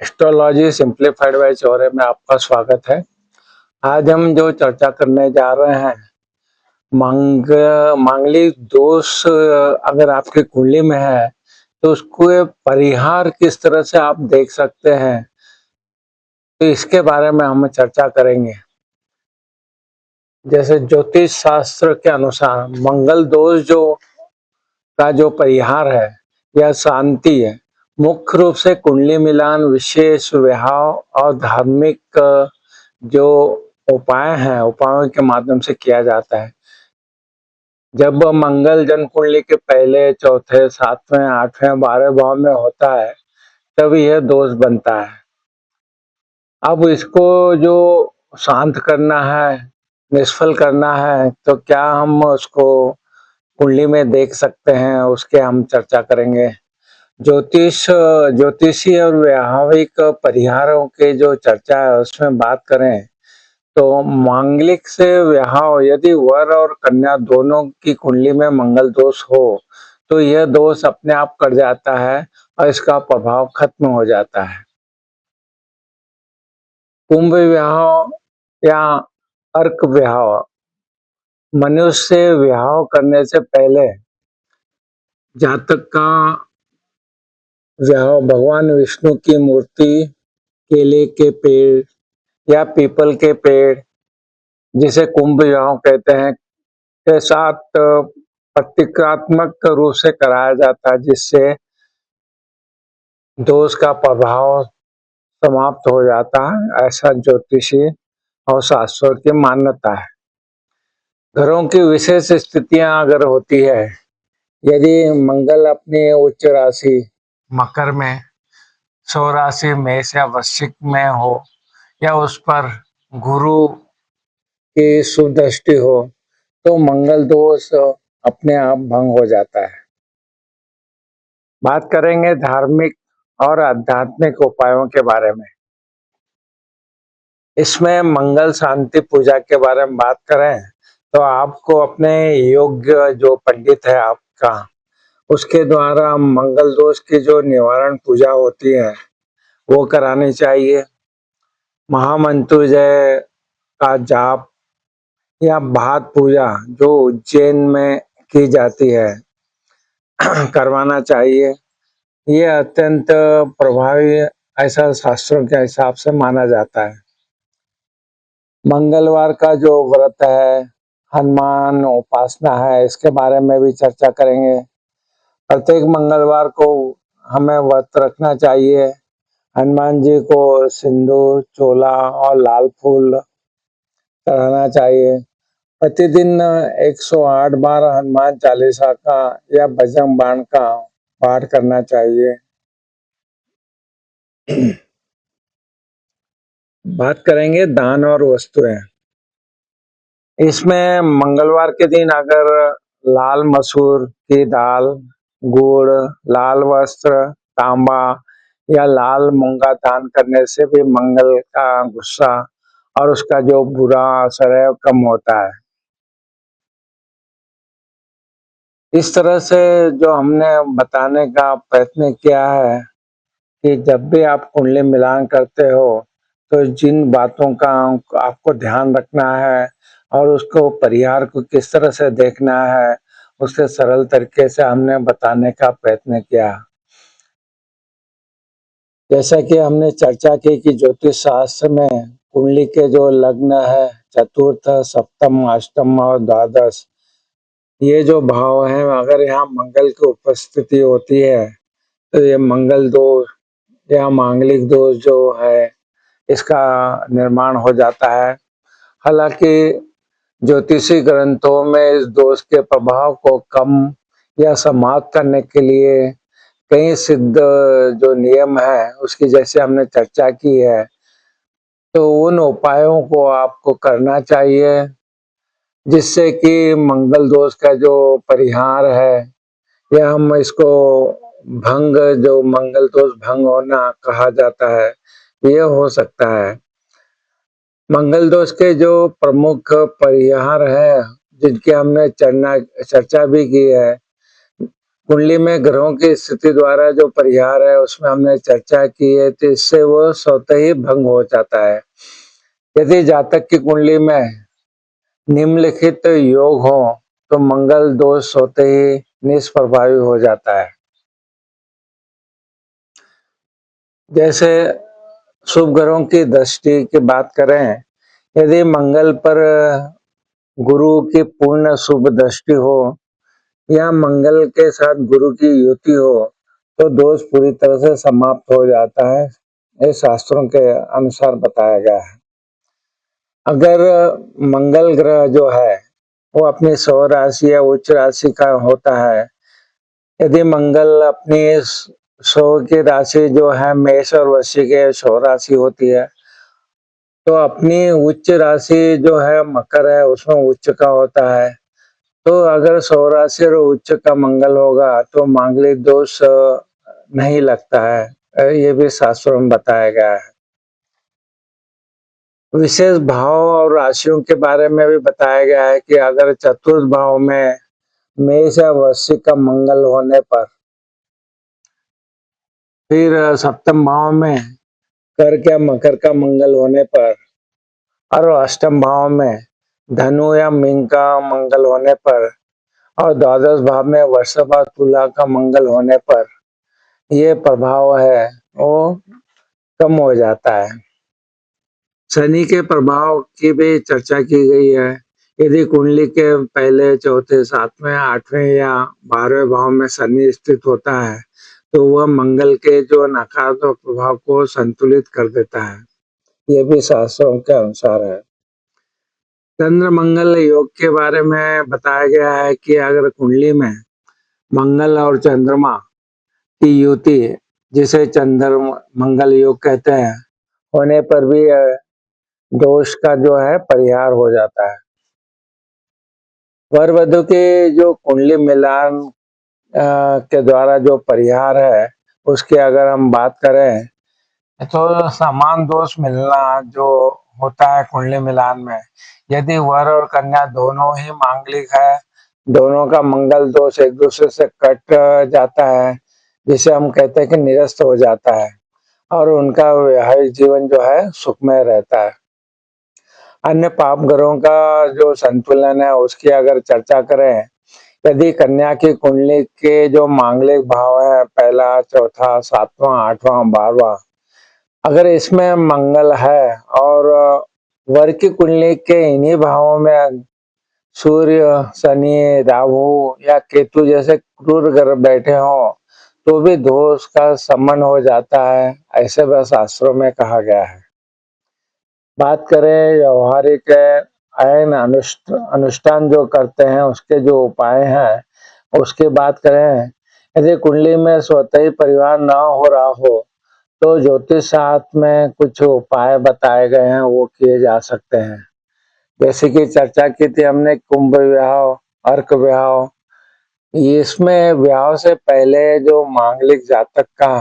Astrology simplified bye Chaure में आपका स्वागत है। आज हम जो चर्चा करने जा रहे हैं मांगलिक दोष अगर आपकी कुंडली में है तो उसको परिहार किस तरह से आप देख सकते हैं, तो इसके बारे में हम चर्चा करेंगे। जैसे ज्योतिष शास्त्र के अनुसार मंगल दोष जो परिहार है या शांति है, मुख्य रूप से कुंडली मिलान, विशेष विवाह और धार्मिक जो उपाय हैं, उपायों के माध्यम से किया जाता है। जब मंगल जन्म कुंडली के पहले, चौथे, सातवें, आठवें, 12वें भाव में होता है तब यह दोष बनता है। अब इसको जो शांत करना है, निष्फल करना है, तो क्या हम उसको कुंडली में देख सकते हैं, उसके हम चर्चा करेंगे। ज्योतिषी और व्यावहारिक परिहारों के जो चर्चा है उसमें बात करें तो मांगलिक से विवाह, यदि वर और कन्या दोनों की कुंडली में मंगल दोष हो तो यह दोष अपने आप कट जाता है और इसका प्रभाव खत्म हो जाता है। कुंभ विवाह या अर्क विवाह, मनुष्य से विवाह करने से पहले जातक का विवाह भगवान विष्णु की मूर्ति, केले के पेड़ या पीपल के पेड़, जिसे कुंभ विवाह कहते हैं, के साथ प्रतीकात्मक रूप से कराया जाता है, जिससे दोष का प्रभाव समाप्त हो जाता है। ऐसा ज्योतिषी और शास्त्रों की मान्यता है। घरों की विशेष स्थितियां अगर होती है, यदि मंगल अपनी उच्च राशि मकर में, सौ राशि मेष या वृश्चिक में हो, या उस पर गुरु की सुदृष्टि हो, तो मंगल दोष अपने आप भंग हो जाता है। बात करेंगे धार्मिक और आध्यात्मिक उपायों के बारे में। इसमें मंगल शांति पूजा के बारे में बात करें तो आपको अपने योग्य जो पंडित है आपका, उसके द्वारा मंगल दोष की जो निवारण पूजा होती है वो करानी चाहिए। महामंत्रुजय का जाप या भात पूजा जो उज्जैन में की जाती है करवाना चाहिए। ये अत्यंत प्रभावी ऐसा शास्त्रों के हिसाब से माना जाता है। मंगलवार का जो व्रत है, हनुमान उपासना है, इसके बारे में भी चर्चा करेंगे। प्रत्येक मंगलवार को हमें व्रत रखना चाहिए। हनुमान जी को सिंदूर, चोला और लाल फूल चढ़ाना चाहिए। प्रतिदिन 108 बार हनुमान चालीसा का या बजरंग बाण का पाठ करना चाहिए। बात करेंगे दान और वस्तुएं। इसमें मंगलवार के दिन अगर लाल मसूर की दाल, गुड़, लाल वस्त्र, तांबा या लाल मूंगा दान करने से भी मंगल का गुस्सा और उसका जो बुरा असर है कम होता है। इस तरह से जो हमने बताने का प्रयत्न किया है कि जब भी आप कुंडली मिलान करते हो तो जिन बातों का आपको ध्यान रखना है और उसको परिहार को किस तरह से देखना है, उससे सरल तरीके से हमने बताने का प्रयत्न किया। जैसा कि हमने चर्चा की कि ज्योतिष शास्त्र में कुंडली के जो लग्न है, चतुर्थ, सप्तम, अष्टम और द्वादश, ये जो भाव हैं, अगर यहाँ मंगल की उपस्थिति होती है तो ये मंगल दोष या मांगलिक दोष जो है इसका निर्माण हो जाता है। हालांकि ज्योतिषी ग्रंथों में इस दोष के प्रभाव को कम या समाप्त करने के लिए कई सिद्ध जो नियम है उसकी जैसे हमने चर्चा की है, तो उन उपायों को आपको करना चाहिए जिससे कि मंगल दोष का जो परिहार है, या हम इसको भंग, जो मंगल दोष भंग होना कहा जाता है, ये हो सकता है। मंगल दोष के जो प्रमुख परिहार है जिनकी हमने चर्चा भी की है, कुंडली में ग्रहों की स्थिति द्वारा जो परिहार है उसमें हमने चर्चा की है, तो इससे वो स्वतः ही भंग हो जाता है। यदि जातक की कुंडली में निम्नलिखित योग हो तो मंगल दोष स्वतः ही निष्प्रभावी हो जाता है। जैसे शुभ ग्रहों की दृष्टि की बात करें, यदि मंगल पर गुरु की पूर्ण शुभ दृष्टि हो या मंगल के साथ गुरु की युति हो तो दोष पूरी तरह से समाप्त हो जाता है, ये शास्त्रों के अनुसार बताया गया है। अगर मंगल ग्रह जो है वो अपनी सौ राशि या उच्च राशि का होता है, यदि मंगल अपनी सौ की राशि जो है मेष और वृश्चिक के सौ राशि होती है, तो अपनी उच्च राशि जो है मकर है उसमें उच्च का होता है। तो अगर सौ राशि और उच्च का मंगल होगा तो मांगलिक दोष नहीं लगता है, ये भी शास्त्रों में बताया गया है। विशेष भाव और राशियों के बारे में भी बताया गया है कि अगर चतुर्थ भाव में मेष या वृश्चिक का मंगल होने पर, फिर सप्तम भाव में कर्क या मकर का मंगल होने पर, और अष्टम भाव में धनु या मीन का मंगल होने पर, और द्वादश भाव में वृषभ और तुला का मंगल होने पर ये प्रभाव है वो कम हो जाता है। शनि के प्रभाव की भी चर्चा की गई है। यदि कुंडली के पहले, चौथे, सातवें, आठवें या 12वें भाव में शनि स्थित होता है तो वह मंगल के जो नकारात्मक प्रभाव को संतुलित कर देता है, ये भी शास्त्रों के अनुसार है। चंद्र मंगल योग के बारे में बताया गया है कि अगर कुंडली में मंगल और चंद्रमा की युति, जिसे चंद्र मंगल योग कहते हैं, होने पर भी दोष का जो है परिहार हो जाता है। वर वधु के जो कुंडली मिलान के द्वारा जो परिहार है उसकी अगर हम बात करें तो समान दोष मिलना जो होता है कुंडली मिलान में, यदि वर और कन्या दोनों ही मांगलिक है, दोनों का मंगल दोष एक दूसरे से कट जाता है, जिसे हम कहते हैं कि निरस्त हो जाता है और उनका वैवाहिक जीवन जो है सुखमय रहता है। अन्य पाप ग्रहों का जो संतुलन है उसकी अगर चर्चा करें, यदि कन्या की कुंडली के जो मांगलिक भाव है पहला, चौथा, सातवां, आठवां, 12वां, अगर इसमें मंगल है और वर की कुंडली के इन्हीं भावों में सूर्य, शनि, राहु या केतु जैसे क्रूर ग्रह बैठे हों तो भी दोष का शमन हो जाता है, ऐसे वह शास्त्रों में कहा गया है। बात करें व्यवहारिक आयन अनुष्ठान जो करते हैं उसके जो उपाय हैं उसकी बात करें, यदि कुंडली में स्वतः ही परिवार ना हो रहा हो तो ज्योतिष शास्त्र में कुछ उपाय बताए गए हैं, वो किए जा सकते हैं। जैसे कि चर्चा की थी हमने कुंभ विवाह, अर्क विवाह, इसमें विवाह से पहले जो मांगलिक जातक का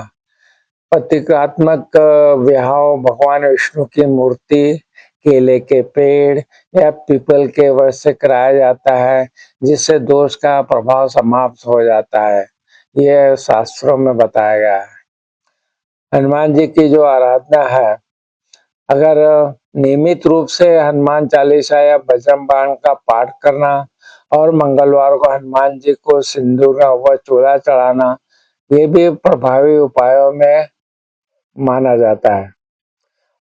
प्रतीकात्मक विवाह भगवान विष्णु की मूर्ति, केले के पेड़ या पीपल के वृक्ष से कराया जाता है, जिससे दोष का प्रभाव समाप्त हो जाता है, यह शास्त्रों में बताया गया है। हनुमान जी की जो आराधना है, अगर नियमित रूप से हनुमान चालीसा या बजरंग बाण का पाठ करना और मंगलवार को हनुमान जी को सिंदूर व चूड़ा चढ़ाना, ये भी प्रभावी उपायों में माना जाता है।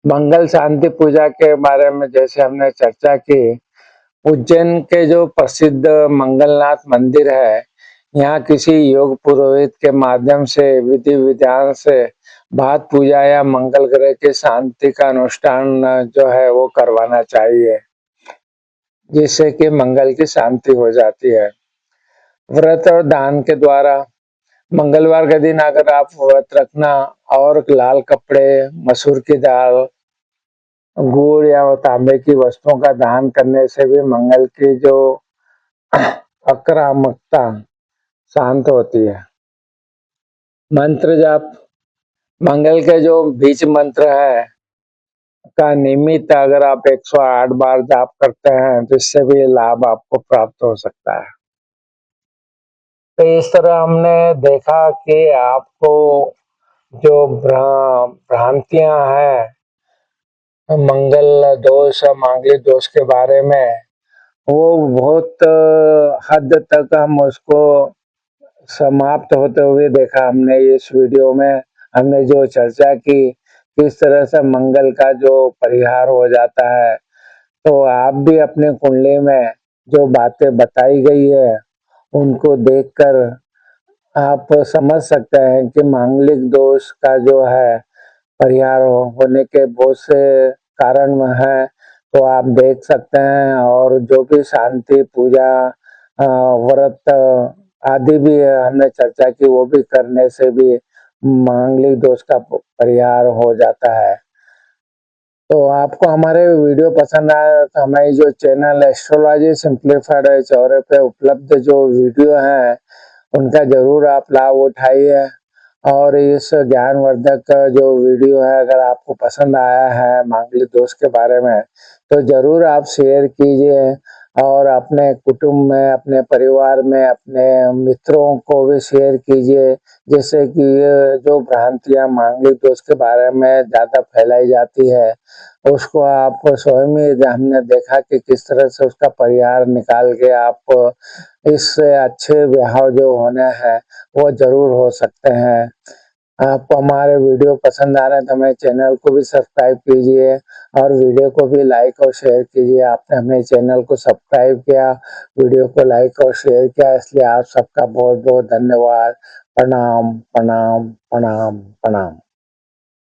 मंगल शांति पूजा के बारे में जैसे हमने चर्चा की, उज्जैन के जो प्रसिद्ध मंगलनाथ मंदिर है, यहाँ किसी योग पुरोहित के माध्यम से विधि विधान से भात पूजा या मंगल ग्रह की शांति का अनुष्ठान जो है वो करवाना चाहिए, जिससे कि मंगल की शांति हो जाती है। व्रत और दान के द्वारा मंगलवार के दिन अगर आप व्रत रखना और लाल कपड़े, मसूर की दाल, गुड़ या तांबे की वस्तुओं का दान करने से भी मंगल की जो आक्रामकता शांत होती है। मंत्र जाप, मंगल के जो बीज मंत्र है का नियमित अगर आप 108 बार जाप करते हैं तो इससे भी लाभ आपको प्राप्त हो सकता है। तो इस तरह हमने देखा कि आपको जो भ्रांतियां हैं मंगल दोष मांगलिक दोष के बारे में, वो बहुत हद तक हम उसको समाप्त होते हुए देखा हमने इस वीडियो में। हमने जो चर्चा की किस तरह से मंगल का जो परिहार हो जाता है, तो आप भी अपने कुंडली में जो बातें बताई गई है उनको देखकर आप समझ सकते हैं कि मांगलिक दोष का जो है परिहार होने के बहुत से कारण हैं। तो आप देख सकते हैं, और जो भी शांति पूजा व्रत आदि भी है हमने चर्चा की, वो भी करने से भी मांगलिक दोष का परिहार हो जाता है। तो आपको हमारे वीडियो पसंद आया तो हमारी जो चैनल एस्ट्रोलॉजी सिंप्लीफाइड चौरे पे उपलब्ध जो वीडियो हैं उनका जरूर आप लाभ उठाइए। और इस ज्ञानवर्धक जो वीडियो है अगर आपको पसंद आया है मांगलिक दोष के बारे में, तो जरूर आप शेयर कीजिए और अपने कुटुंब में, अपने परिवार में, अपने मित्रों को भी शेयर कीजिए, जिससे कि ये जो भ्रांतियां मांगलिक दोष के बारे में ज़्यादा फैलाई जाती है उसको आप स्वयं ही हमने देखा कि किस तरह से उसका परिहार निकाल के आप इससे अच्छे ब्याह जो होने हैं वो जरूर हो सकते हैं। आपको हमारे वीडियो पसंद आ रहे हैं तो हमारे चैनल को भी सब्सक्राइब कीजिए और वीडियो को भी लाइक और शेयर कीजिए। आपने हमारे चैनल को सब्सक्राइब किया, वीडियो को लाइक और शेयर किया, इसलिए आप सबका बहुत बहुत धन्यवाद। प्रणाम प्रणाम प्रणाम प्रणाम।